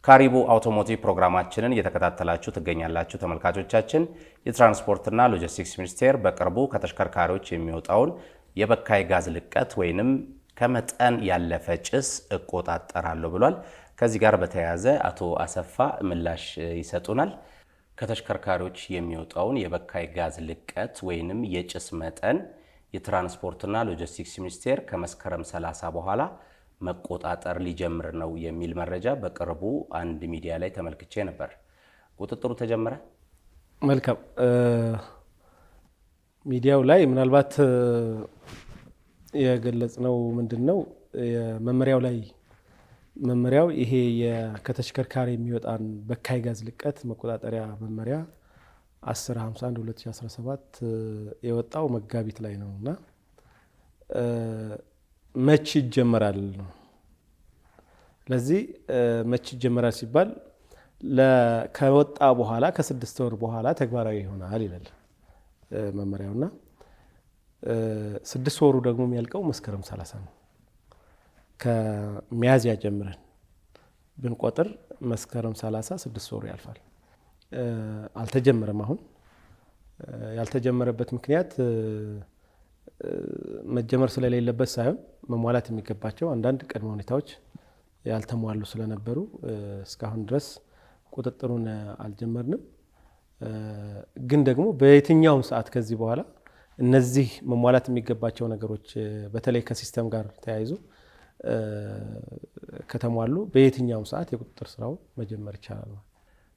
ካሪቡ አውቶሞቲቭ ፕሮግራማችንን እየተከታተላችሁ ትገኛላችሁ ተመልካቾቻችን። የትራንስፖርትና ሎጂስቲክስ ሚኒስቴር በቅርቡ ከተሽከርካሪዎች የሚወጣውን የበካይ ጋዝ ልቀት ወይንም ከመጠን ያለፈ ጭስ እቆጣጠራለሁ ብሏል። ከዚህ ጋር በተያያዘ አቶ አሰፋ ምላሽ ይሰጡናል። ከተሽከርካሪዎች የሚወጣውን የበካይ ጋዝ ልቀት ወይንም የጭስ መጠን የትራንስፖርትና ሎጂስቲክስ ሚኒስቴር ከመስከረም 30 በኋላ መቆጣጠር ሊጀምር ነው የሚል መረጃ በቅርቡ አንድ ሚዲያ ላይ ተመልክቼ ነበር። ቁጥጥሩ ተጀመረ? መልካም። ሚዲያው ላይ ምናልባት የገለጽነው ምንድነው መመሪያው ይሄ ከተሽከርካሪ የሚወጣን በካይ ጋዝ ልቀት መቆጣጠሪያ መመሪያ 1051/2017 የወጣው መጋቢት ላይ ነውና መቼ ይጀመራል? ለዚህ መቼ ይጀመራል ሲባል ከወጣ በኋላ ከ6 ወር በኋላ ተግባራዊ ይሆናል ይላል መመሪያውና 6 ወሩ ደግሞ የሚያልቀው መስከረም 30 ነው። ከሚያዝያ ጀምረን ብንቆጥር መስከረም 30 6 ወሩ ያልፋል። አልተጀመረም። አሁን ያልተጀመረበት ምክንያት መጀመር ስለሌለበት ሳይሆን መሟላት የሚገባቸው አንዳንድ ቅድመ ሁኔታዎች ያልተሟሉ ስለነበሩ እስካሁን ድረስ ቁጥጥሩን አልጀመርንም። ግን ደግሞ በየትኛውም ሰዓት ከዚህ በኋላ እነዚህ መሟላት የሚገባቸው ነገሮች በተለይ ከሲስተም ጋር ተያይዞ ከተሟሉ በየትኛውም ሰዓት የቁጥጥር ስራው መጀመር ይቻላል።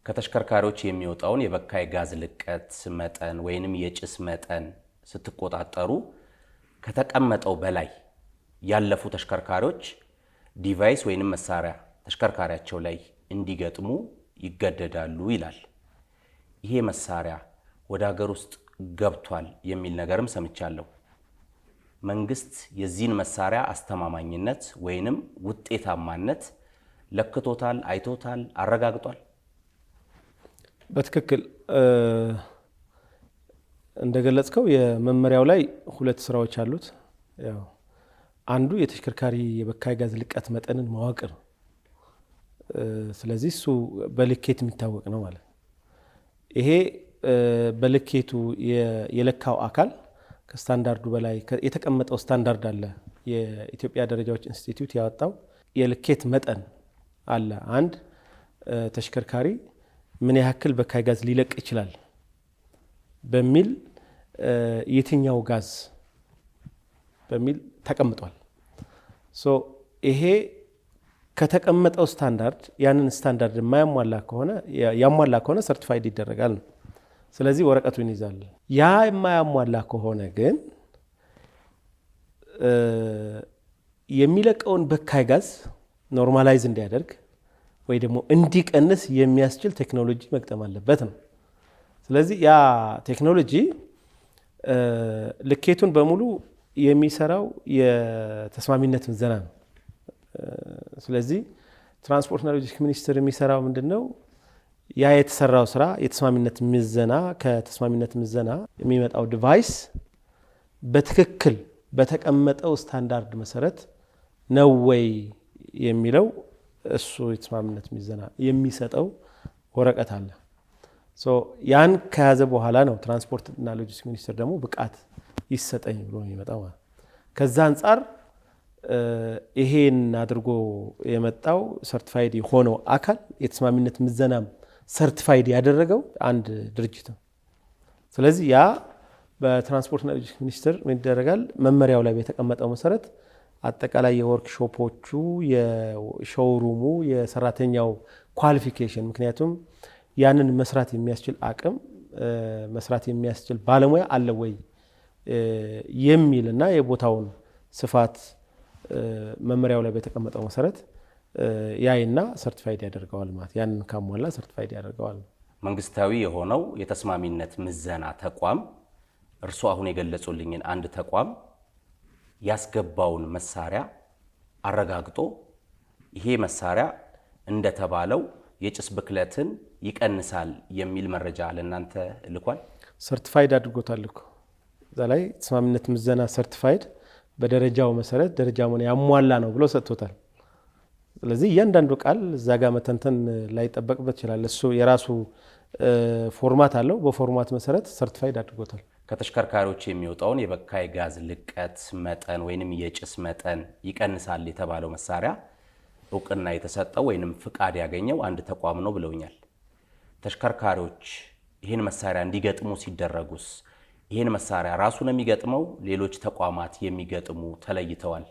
ከተሽከርካሪዎች የሚወጣውን የበካይ ጋዝ ልቀት መጠን ወይንም የጭስ መጠን ስትቆጣጠሩ ከተቀመጠው በላይ ያለፉ ተሽከርካሪዎች ዲቫይስ ወይንም መሳሪያ ተሽከርካሪያቸው ላይ እንዲገጥሙ ይገደዳሉ ይላል። ይሄ መሳሪያ ወደ ሀገር ውስጥ ገብቷል የሚል ነገርም ሰምቻለሁ። መንግስት የዚህን መሳሪያ አስተማማኝነት ወይንም ውጤታማነት ለክቶታል፣ አይቶታል፣ አረጋግጧል? በትክክል እንደገለጽከው የመመሪያው ላይ 2 ስራዎች አሉት። አንዱ የተሽከርካሪ የበካይ ጋዝ ልቀት መጠንን ማወቅ ነው። ስለዚህ እሱ በልኬት የሚታወቅ ነው ማለት ነው። ይሄ በልኬቱ የለካው አካል ከስታንዳርዱ በላይ የተቀመጠው ስታንዳርድ አለ። የኢትዮጵያ ደረጃዎች ኢንስቲትዩት ያወጣው የልኬት መጠን አለ። አንድ ተሽከርካሪ ምን ያክል በካይ ጋዝ ሊለቅ ይችላል በሚል የትኛው ጋዝ በሚል ተቀምጧል። ይሄ ከተቀመጠው ስታንዳርድ ያንን ስታንዳርድ ያሟላ ከሆነ ሰርቲፋይድ ይደረጋል ነው። ስለዚህ ወረቀቱን ይዛል። ያ የማያሟላ ከሆነ ግን የሚለቀውን በካይ ጋዝ ኖርማላይዝ እንዲያደርግ ወይ ደግሞ እንዲቀንስ የሚያስችል ቴክኖሎጂ መግጠም አለበት ነው። ስለዚህ ያ ቴክኖሎጂ ልኬቱን በሙሉ የሚሰራው የተስማሚነት ምዘና ነው። ስለዚህ ትራንስፖርትና ሎጂስቲክስ ሚኒስቴር የሚሰራው ምንድነው? ያ የተሰራው ስራ የተስማሚነት ምዘና፣ ከተስማሚነት ምዘና የሚመጣው ዲቫይስ በትክክል በተቀመጠው ስታንዳርድ መሰረት ነው ወይ የሚለው እሱ የተስማሚነት ምዘና የሚሰጠው ወረቀት አለ። ያን ከያዘ በኋላ ነው ትራንስፖርትና ሎጂስቲክስ ሚኒስቴር ደግሞ ብቃት ይሰጠኝ ብሎ የሚመጣው ማለት። ከዛ አንጻር ይሄን አድርጎ የመጣው ሰርቲፋይድ የሆነው አካል የተስማሚነት ምዘናም ሰርቲፋይድ ያደረገው አንድ ድርጅት ነው። ስለዚህ ያ በትራንስፖርትና ሎጂስቲክስ ሚኒስቴር ምን ይደረጋል? መመሪያው ላይ የተቀመጠው መሰረት አጠቃላይ የወርክሾፖቹ፣ የሾውሩሙ፣ የሰራተኛው ኳሊፊኬሽን፣ ምክንያቱም ያንን መስራት የሚያስችል አቅም መስራት የሚያስችል ባለሙያ አለ ወይ የሚልና የቦታውን ስፋት መመሪያው ላይ በተቀመጠው መሰረት ያይና ሰርቲፋይድ ያደርገዋል ማለት። ያንን ካሟላ ሰርቲፋይድ ያደርገዋል። መንግስታዊ የሆነው የተስማሚነት ምዘና ተቋም እርሱ አሁን የገለጹልኝን አንድ ተቋም ያስገባውን መሳሪያ አረጋግጦ ይሄ መሳሪያ እንደተባለው የጭስ ብክለትን ይቀንሳል የሚል መረጃ ለእናንተ ልኳል? ሰርቲፋይድ አድርጎታል እኮ እዛ ላይ ተስማሚነት ምዘና ሰርቲፋይድ በደረጃው መሰረት ደረጃውን ያሟላ ነው ብሎ ሰጥቶታል። ስለዚህ እያንዳንዱ ቃል እዛ ጋር መተንተን ላይጠበቅበት ይችላል። እሱ የራሱ ፎርማት አለው። በፎርማት መሰረት ሰርቲፋይድ አድርጎታል። ከተሽከርካሪዎች የሚወጣውን የበካይ ጋዝ ልቀት መጠን ወይንም የጭስ መጠን ይቀንሳል የተባለው መሳሪያ እውቅና የተሰጠው ወይንም ፍቃድ ያገኘው አንድ ተቋም ነው ብለውኛል። ተሽከርካሪዎች ይህን መሳሪያ እንዲገጥሙ ሲደረጉስ ይህን መሳሪያ ራሱ ነው የሚገጥመው? ሌሎች ተቋማት የሚገጥሙ ተለይተዋል?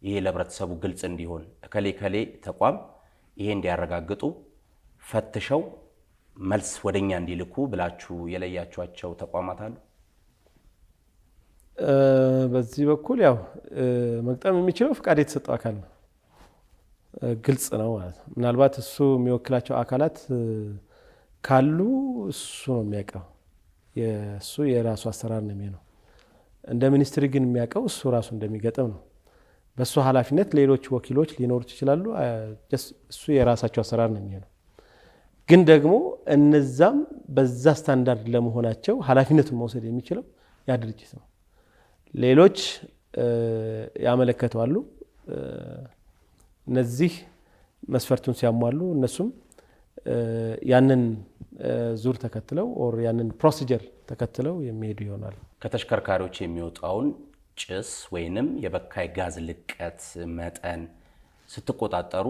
ይሄ ለህብረተሰቡ ግልጽ እንዲሆን ከሌ ተቋም ይሄ እንዲያረጋግጡ ፈትሸው መልስ ወደኛ እንዲልኩ ብላችሁ የለያችኋቸው ተቋማት አሉ? በዚህ በኩል ያው መግጠም የሚችለው ፍቃድ የተሰጠው አካል ነው። ግልጽ ነው ማለት ነው። ምናልባት እሱ የሚወክላቸው አካላት ካሉ እሱ ነው የሚያውቀው። የእሱ የራሱ አሰራር ነው የሚሆነው። እንደ ሚኒስትሪ ግን የሚያውቀው እሱ ራሱ እንደሚገጥም ነው። በእሱ ኃላፊነት ሌሎች ወኪሎች ሊኖሩት ይችላሉ። እሱ የራሳቸው አሰራር ነው የሚሆነው። ግን ደግሞ እነዛም በዛ ስታንዳርድ ለመሆናቸው ኃላፊነቱን መውሰድ የሚችለው ያ ድርጅት ነው። ሌሎች ያመለከተዋሉ። እነዚህ መስፈርቱን ሲያሟሉ እነሱም ያንን ዙር ተከትለው ኦር ያንን ፕሮሲጀር ተከትለው የሚሄዱ ይሆናል። ከተሽከርካሪዎች የሚወጣውን ጭስ ወይንም የበካይ ጋዝ ልቀት መጠን ስትቆጣጠሩ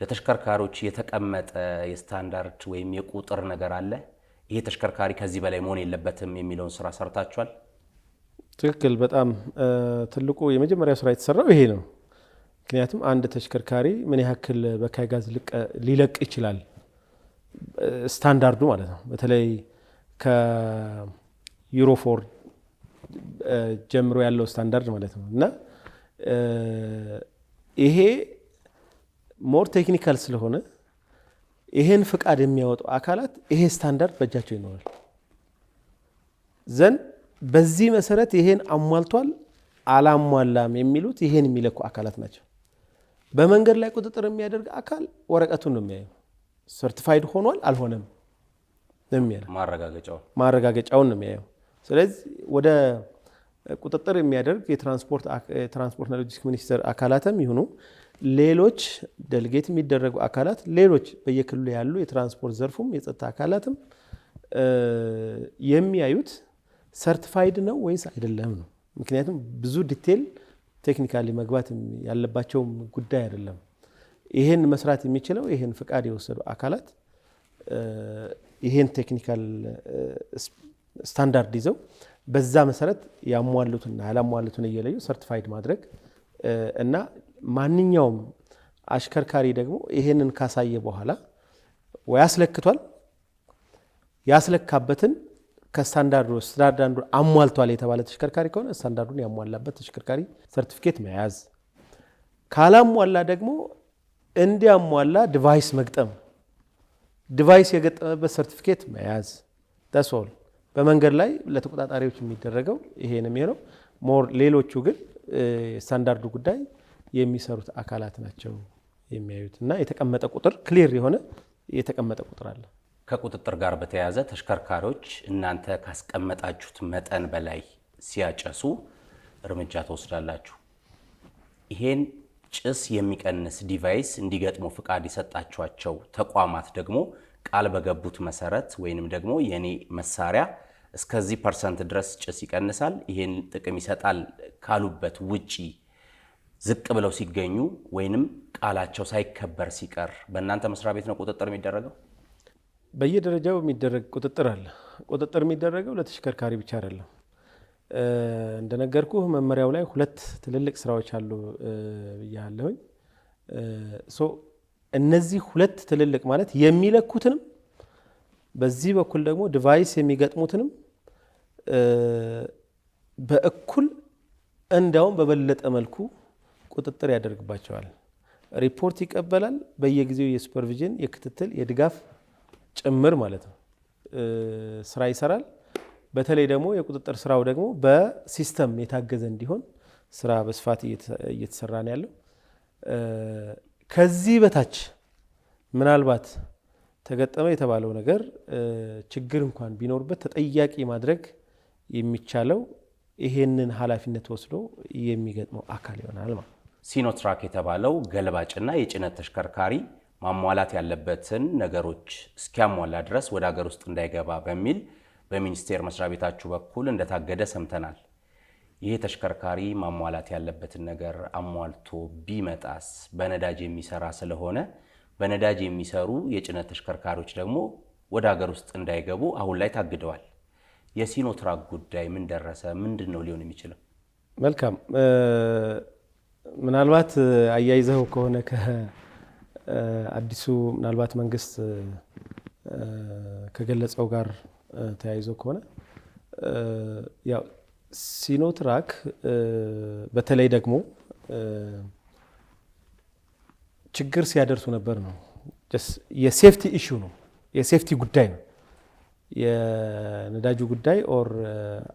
ለተሽከርካሪዎች የተቀመጠ የስታንዳርድ ወይም የቁጥር ነገር አለ? ይሄ ተሽከርካሪ ከዚህ በላይ መሆን የለበትም የሚለውን ስራ ሰርታችኋል? ትክክል። በጣም ትልቁ የመጀመሪያው ስራ የተሰራው ይሄ ነው። ምክንያቱም አንድ ተሽከርካሪ ምን ያክል በካይ ጋዝ ሊለቅ ይችላል፣ ስታንዳርዱ ማለት ነው። በተለይ ከዩሮ 4 ጀምሮ ያለው ስታንዳርድ ማለት ነው። እና ይሄ ሞር ቴክኒካል ስለሆነ ይሄን ፍቃድ የሚያወጡ አካላት ይሄ ስታንዳርድ በእጃቸው ይኖራል ዘንድ በዚህ መሰረት ይሄን አሟልቷል አላሟላም የሚሉት ይሄን የሚለኩ አካላት ናቸው። በመንገድ ላይ ቁጥጥር የሚያደርግ አካል ወረቀቱን ነው የሚያየው። ሰርቲፋይድ ሆኗል አልሆነም ነው የሚያየው። ማረጋገጫውን ነው የሚያየው። ስለዚህ ወደ ቁጥጥር የሚያደርግ የትራንስፖርትና ሎጂስቲክስ ሚኒስቴር አካላትም ይሁኑ ሌሎች ደልጌት የሚደረጉ አካላት፣ ሌሎች በየክልሉ ያሉ የትራንስፖርት ዘርፉም የጸጥታ አካላትም የሚያዩት ሰርቲፋይድ ነው ወይስ አይደለም ነው። ምክንያቱም ብዙ ዲቴል ቴክኒካሊ መግባት ያለባቸውም ጉዳይ አይደለም። ይሄን መስራት የሚችለው ይሄን ፍቃድ የወሰዱ አካላት ይሄን ቴክኒካል ስታንዳርድ ይዘው በዛ መሰረት ያሟሉትና ያላሟሉትን እየለዩ ሰርቲፋይድ ማድረግ እና ማንኛውም አሽከርካሪ ደግሞ ይሄንን ካሳየ በኋላ ወይ ያስለክቷል፣ ያስለካበትን ከስታንዳርዱ አሟልቷል የተባለ ተሽከርካሪ ከሆነ ስታንዳርዱን ያሟላበት ተሽከርካሪ ሰርቲፊኬት መያዝ፣ ካላሟላ ደግሞ እንዲያሟላ ዲቫይስ መግጠም፣ ዲቫይስ የገጠመበት ሰርቲፊኬት መያዝ። ተሶል በመንገድ ላይ ለተቆጣጣሪዎች የሚደረገው ይሄ ነው የሚሆነው። ሞር ሌሎቹ ግን ስታንዳርዱ ጉዳይ የሚሰሩት አካላት ናቸው የሚያዩት እና የተቀመጠ ቁጥር ክሊር የሆነ የተቀመጠ ቁጥር አለ። ከቁጥጥር ጋር በተያያዘ ተሽከርካሪዎች እናንተ ካስቀመጣችሁት መጠን በላይ ሲያጨሱ እርምጃ ተወስዳላችሁ። ይሄን ጭስ የሚቀንስ ዲቫይስ እንዲገጥሙ ፍቃድ የሰጣችኋቸው ተቋማት ደግሞ ቃል በገቡት መሰረት ወይንም ደግሞ የኔ መሳሪያ እስከዚህ % ድረስ ጭስ ይቀንሳል፣ ይሄን ጥቅም ይሰጣል ካሉበት ውጪ ዝቅ ብለው ሲገኙ ወይንም ቃላቸው ሳይከበር ሲቀር በእናንተ መስሪያ ቤት ነው ቁጥጥር የሚደረገው? በየደረጃው የሚደረግ ቁጥጥር አለ። ቁጥጥር የሚደረገው ለተሽከርካሪ ብቻ አይደለም። እንደነገርኩህ መመሪያው ላይ 2 ትልልቅ ስራዎች አሉ ብያለሁኝ። እነዚህ 2 ትልልቅ ማለት የሚለኩትንም በዚህ በኩል ደግሞ ዲቫይስ የሚገጥሙትንም በእኩል እንዲያውም በበለጠ መልኩ ቁጥጥር ያደርግባቸዋል። ሪፖርት ይቀበላል። በየጊዜው የሱፐርቪዥን የክትትል የድጋፍ ጭምር ማለት ነው ስራ ይሰራል። በተለይ ደግሞ የቁጥጥር ስራው ደግሞ በሲስተም የታገዘ እንዲሆን ስራ በስፋት እየተሰራ ነው ያለው። ከዚህ በታች ምናልባት ተገጠመ የተባለው ነገር ችግር እንኳን ቢኖርበት ተጠያቂ ማድረግ የሚቻለው ይሄንን ኃላፊነት ወስዶ የሚገጥመው አካል ይሆናል ማለት ነው። ሲኖትራክ የተባለው ገልባጭና የጭነት ተሽከርካሪ ማሟላት ያለበትን ነገሮች እስኪያሟላ ድረስ ወደ ሀገር ውስጥ እንዳይገባ በሚል በሚኒስቴር መስሪያ ቤታችሁ በኩል እንደታገደ ሰምተናል። ይሄ ተሽከርካሪ ማሟላት ያለበትን ነገር አሟልቶ ቢመጣስ በነዳጅ የሚሰራ ስለሆነ በነዳጅ የሚሰሩ የጭነት ተሽከርካሪዎች ደግሞ ወደ ሀገር ውስጥ እንዳይገቡ አሁን ላይ ታግደዋል። የሲኖትራክ ጉዳይ ምን ደረሰ? ምንድን ነው ሊሆን የሚችለው? መልካም። ምናልባት አያይዘው ከሆነ ከአዲሱ ምናልባት መንግስት ከገለጸው ጋር ተያይዞ ከሆነ ያው ሲኖትራክ በተለይ ደግሞ ችግር ሲያደርሱ ነበር ነው። የሴፍቲ ኢሹ ነው፣ የሴፍቲ ጉዳይ ነው። የነዳጁ ጉዳይ ኦር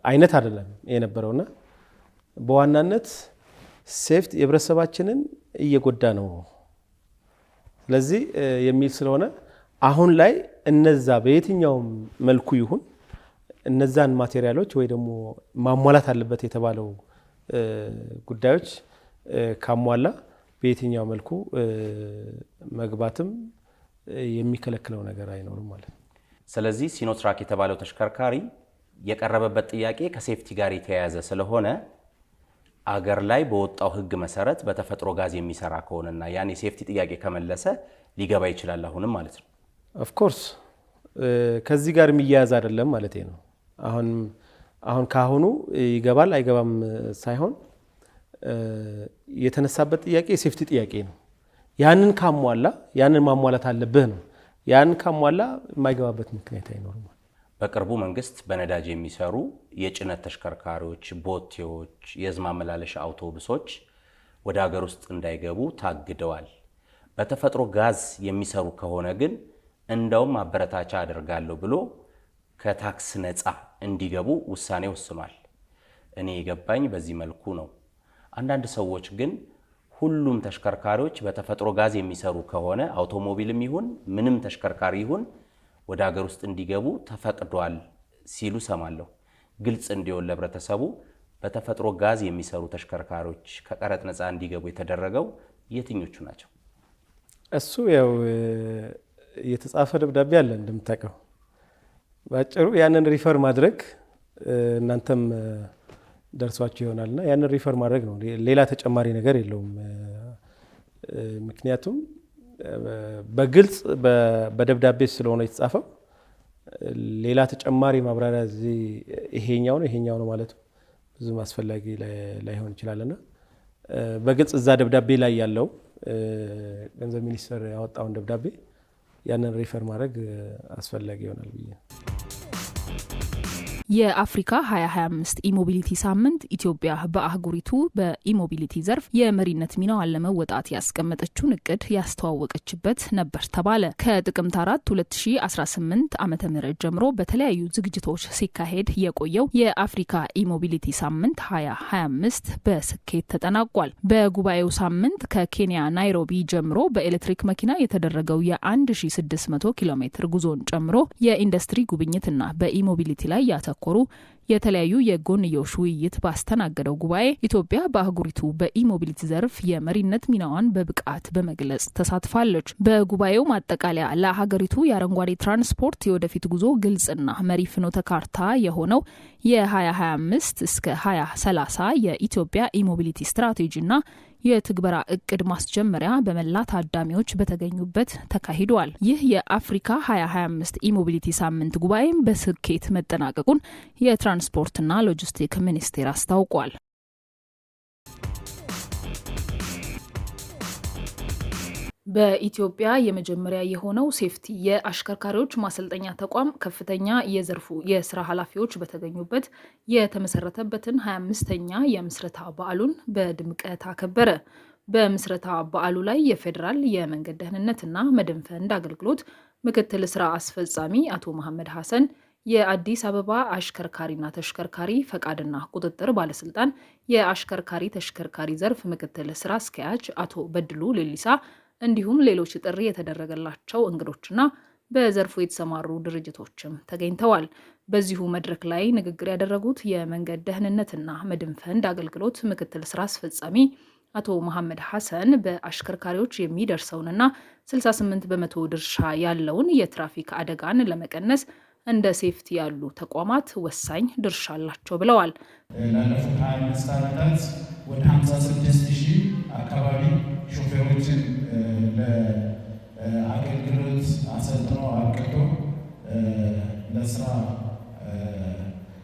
አይነት አይደለም የነበረውና በዋናነት ሴፍቲ የህብረተሰባችንን እየጎዳ ነው። ስለዚህ የሚል ስለሆነ አሁን ላይ እነዛ በየትኛውም መልኩ ይሁን እነዛን ማቴሪያሎች ወይ ደግሞ ማሟላት አለበት የተባለው ጉዳዮች ካሟላ በየትኛው መልኩ መግባትም የሚከለክለው ነገር አይኖርም ማለት ነው። ስለዚህ ሲኖትራክ የተባለው ተሽከርካሪ የቀረበበት ጥያቄ ከሴፍቲ ጋር የተያያዘ ስለሆነ አገር ላይ በወጣው ህግ መሰረት በተፈጥሮ ጋዝ የሚሰራ ከሆነና ያን የሴፍቲ ጥያቄ ከመለሰ ሊገባ ይችላል አሁንም ማለት ነው። ኦፍ ኮርስ ከዚህ ጋር የሚያያዝ አይደለም ማለት ነው። አሁን ካሁኑ ይገባል አይገባም ሳይሆን የተነሳበት ጥያቄ የሴፍቲ ጥያቄ ነው። ያንን ካሟላ ያንን ማሟላት አለብህ ነው። ያንን ካሟላ የማይገባበት ምክንያት አይኖርም። በቅርቡ መንግስት በነዳጅ የሚሰሩ የጭነት ተሽከርካሪዎች፣ ቦቴዎች፣ የህዝብ ማመላለሻ አውቶቡሶች ወደ ሀገር ውስጥ እንዳይገቡ ታግደዋል። በተፈጥሮ ጋዝ የሚሰሩ ከሆነ ግን እንደውም ማበረታቻ አደርጋለሁ ብሎ ከታክስ ነፃ እንዲገቡ ውሳኔ ወስኗል። እኔ የገባኝ በዚህ መልኩ ነው። አንዳንድ ሰዎች ግን ሁሉም ተሽከርካሪዎች በተፈጥሮ ጋዝ የሚሰሩ ከሆነ አውቶሞቢልም ይሁን ምንም ተሽከርካሪ ይሁን ወደ ሀገር ውስጥ እንዲገቡ ተፈቅዷል ሲሉ ሰማለሁ። ግልጽ እንዲሆን ለህብረተሰቡ በተፈጥሮ ጋዝ የሚሰሩ ተሽከርካሪዎች ከቀረጥ ነፃ እንዲገቡ የተደረገው የትኞቹ ናቸው? እሱ ያው የተጻፈ ደብዳቤ አለ እንደምታውቀው። ባጭሩ ያንን ሪፈር ማድረግ እናንተም ደርሷችሁ ይሆናልና ያንን ሪፈር ማድረግ ነው። ሌላ ተጨማሪ ነገር የለውም። ምክንያቱም በግልጽ በደብዳቤ ስለሆነ የተጻፈው ሌላ ተጨማሪ ማብራሪያ ይሄኛው ነው ማለት ብዙም አስፈላጊ ላይሆን ይችላልና በግልጽ እዛ ደብዳቤ ላይ ያለው ገንዘብ ሚኒስቴር ያወጣውን ደብዳቤ ያንን ሪፈር ማድረግ አስፈላጊ ይሆናል ብዬ። የአፍሪካ 2025 ኢሞቢሊቲ ሳምንት ኢትዮጵያ በአህጉሪቱ በኢሞቢሊቲ ዘርፍ የመሪነት ሚናዋን ለመወጣት ያስቀመጠችውን እቅድ ያስተዋወቀችበት ነበር ተባለ። ከጥቅምት 4 2018 ዓመተ ምህረት ጀምሮ በተለያዩ ዝግጅቶች ሲካሄድ የቆየው የአፍሪካ ኢሞቢሊቲ ሳምንት 2025 በስኬት ተጠናቋል። በጉባኤው ሳምንት ከኬንያ ናይሮቢ ጀምሮ በኤሌክትሪክ መኪና የተደረገው የ1600 ኪሎ ሜትር ጉዞን ጨምሮ የኢንዱስትሪ ጉብኝትና በኢሞቢሊቲ ላይ ያተኮሩ የተለያዩ የጎንዮሽ ውይይት ባስተናገደው ጉባኤ ኢትዮጵያ በአህጉሪቱ በኢሞቢሊቲ ዘርፍ የመሪነት ሚናዋን በብቃት በመግለጽ ተሳትፋለች። በጉባኤው ማጠቃለያ ለሀገሪቱ የአረንጓዴ ትራንስፖርት የወደፊት ጉዞ ግልጽና መሪ ፍኖተ ካርታ የሆነው የ2025 እስከ 2030 የኢትዮጵያ ኢሞቢሊቲ ስትራቴጂና የትግበራ እቅድ ማስጀመሪያ በመላ ታዳሚዎች በተገኙበት ተካሂዷል። ይህ የአፍሪካ 2025 ኢሞቢሊቲ ሳምንት ጉባኤም በስኬት መጠናቀቁን የትራንስፖርትና ሎጂስቲክ ሚኒስቴር አስታውቋል። በኢትዮጵያ የመጀመሪያ የሆነው ሴፍቲ የአሽከርካሪዎች ማሰልጠኛ ተቋም ከፍተኛ የዘርፉ የስራ ኃላፊዎች በተገኙበት የተመሰረተበትን 25ኛ የምስረታ በዓሉን በድምቀት አከበረ። በምስረታ በዓሉ ላይ የፌዴራል የመንገድ ደህንነትና መድን ፈንድ አገልግሎት ምክትል ስራ አስፈጻሚ አቶ መሐመድ ሐሰን፣ የአዲስ አበባ አሽከርካሪና ተሽከርካሪ ፈቃድና ቁጥጥር ባለስልጣን የአሽከርካሪ ተሽከርካሪ ዘርፍ ምክትል ስራ አስኪያጅ አቶ በድሉ ሌሊሳ እንዲሁም ሌሎች ጥሪ የተደረገላቸው እንግዶችና በዘርፉ የተሰማሩ ድርጅቶችም ተገኝተዋል። በዚሁ መድረክ ላይ ንግግር ያደረጉት የመንገድ ደህንነትና መድን ፈንድ አገልግሎት ምክትል ስራ አስፈጻሚ አቶ መሐመድ ሐሰን በአሽከርካሪዎች የሚደርሰውንና 68 በመቶ ድርሻ ያለውን የትራፊክ አደጋን ለመቀነስ እንደ ሴፍቲ ያሉ ተቋማት ወሳኝ ድርሻ አላቸው ብለዋል። ላለፉት 25 ዓመታት ወደ 56,000 አካባቢ ሾፌሮችን ለአገልግሎት አሰልጥኖ አቅዶ ለስራ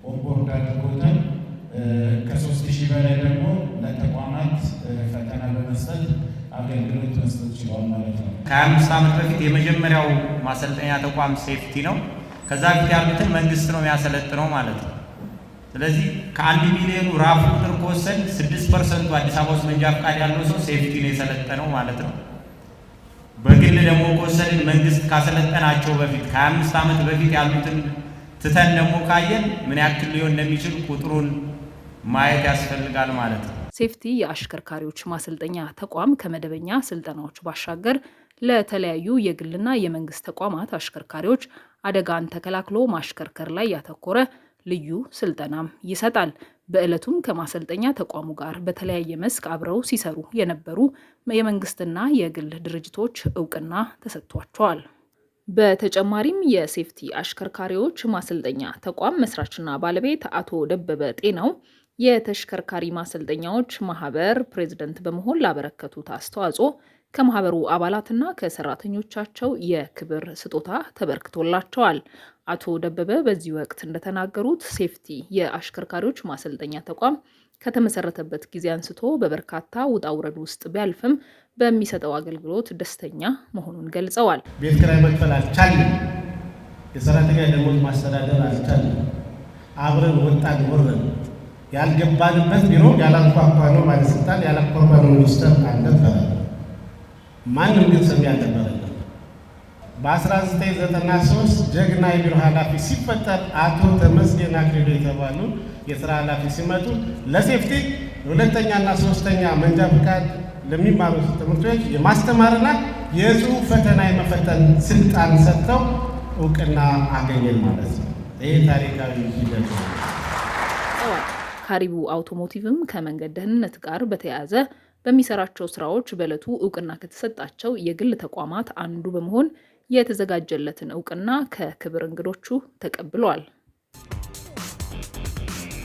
ኦንቦርድ አድርጎታል። ከ3,000 በላይ ደግሞ ለተቋማት ፈተና በመስጠት አገልግሎት መስጠት ችሏል ማለት ነው። ከ25 ዓመት በፊት የመጀመሪያው ማሰልጠኛ ተቋም ሴፍቲ ነው። ከዛ በፊት ያሉትን መንግስት ነው የሚያሰለጥነው ማለት ነው። ስለዚህ ከ1 ሚሊዮኑ ራፍ ቁጥር ከወሰን 6% አዲስ አበባ ውስጥ መንጃ ፈቃድ ያለው ሰው ሴፍቲ ነው የሰለጠነው ማለት ነው። በግል ደግሞ ከወሰን መንግስት ካሰለጠናቸው በፊት ከ25 ዓመት በፊት ያሉትን ትተን ደግሞ ካየን ምን ያክል ሊሆን እንደሚችል ቁጥሩን ማየት ያስፈልጋል ማለት ነው። ሴፍቲ የአሽከርካሪዎች ማሰልጠኛ ተቋም ከመደበኛ ስልጠናዎች ባሻገር ለተለያዩ የግልና የመንግስት ተቋማት አሽከርካሪዎች አደጋን ተከላክሎ ማሽከርከር ላይ ያተኮረ ልዩ ስልጠናም ይሰጣል። በዕለቱም ከማሰልጠኛ ተቋሙ ጋር በተለያየ መስክ አብረው ሲሰሩ የነበሩ የመንግስትና የግል ድርጅቶች እውቅና ተሰጥቷቸዋል። በተጨማሪም የሴፍቲ አሽከርካሪዎች ማሰልጠኛ ተቋም መስራችና ባለቤት አቶ ደበበ ጤናው የተሽከርካሪ ማሰልጠኛዎች ማህበር ፕሬዝደንት በመሆን ላበረከቱት አስተዋጽኦ ከማህበሩ አባላትና ከሰራተኞቻቸው የክብር ስጦታ ተበርክቶላቸዋል። አቶ ደበበ በዚህ ወቅት እንደተናገሩት ሴፍቲ የአሽከርካሪዎች ማሰልጠኛ ተቋም ከተመሰረተበት ጊዜ አንስቶ በበርካታ ውጣ ውረድ ውስጥ ቢያልፍም በሚሰጠው አገልግሎት ደስተኛ መሆኑን ገልጸዋል። ቤት ኪራይ መክፈል አልቻልንም። የሰራተኛ ደሞዝ ማስተዳደር አልቻልንም። አብረን ወጣን ወረን ያልገባንበት ቢሮ ያላንኳኳነው ባለስልጣን ያላንኳኳነው ሚኒስተር አልነበረ። ማንም ግን ሰሚ አልነበረ። በ1993 ጀግና የቢሮ ኃላፊ ሲፈጠር አቶ ተመስገን አክሊሉ የተባሉ የስራ ኃላፊ ሲመጡ ለሴፍቲ ሁለተኛና ሶስተኛ መንጃ ፈቃድ ለሚማሩ ትምህርቶች የማስተማርና የጽሁፍ ፈተና የመፈተን ስልጣን ሰጥተው እውቅና አገኘን ማለት ነው። ይህ ታሪካዊ ሂደት ነው። ካሪቡ አውቶሞቲቭም ከመንገድ ደህንነት ጋር በተያያዘ በሚሰራቸው ስራዎች በዕለቱ እውቅና ከተሰጣቸው የግል ተቋማት አንዱ በመሆን የተዘጋጀለትን እውቅና ከክብር እንግዶቹ ተቀብሏል።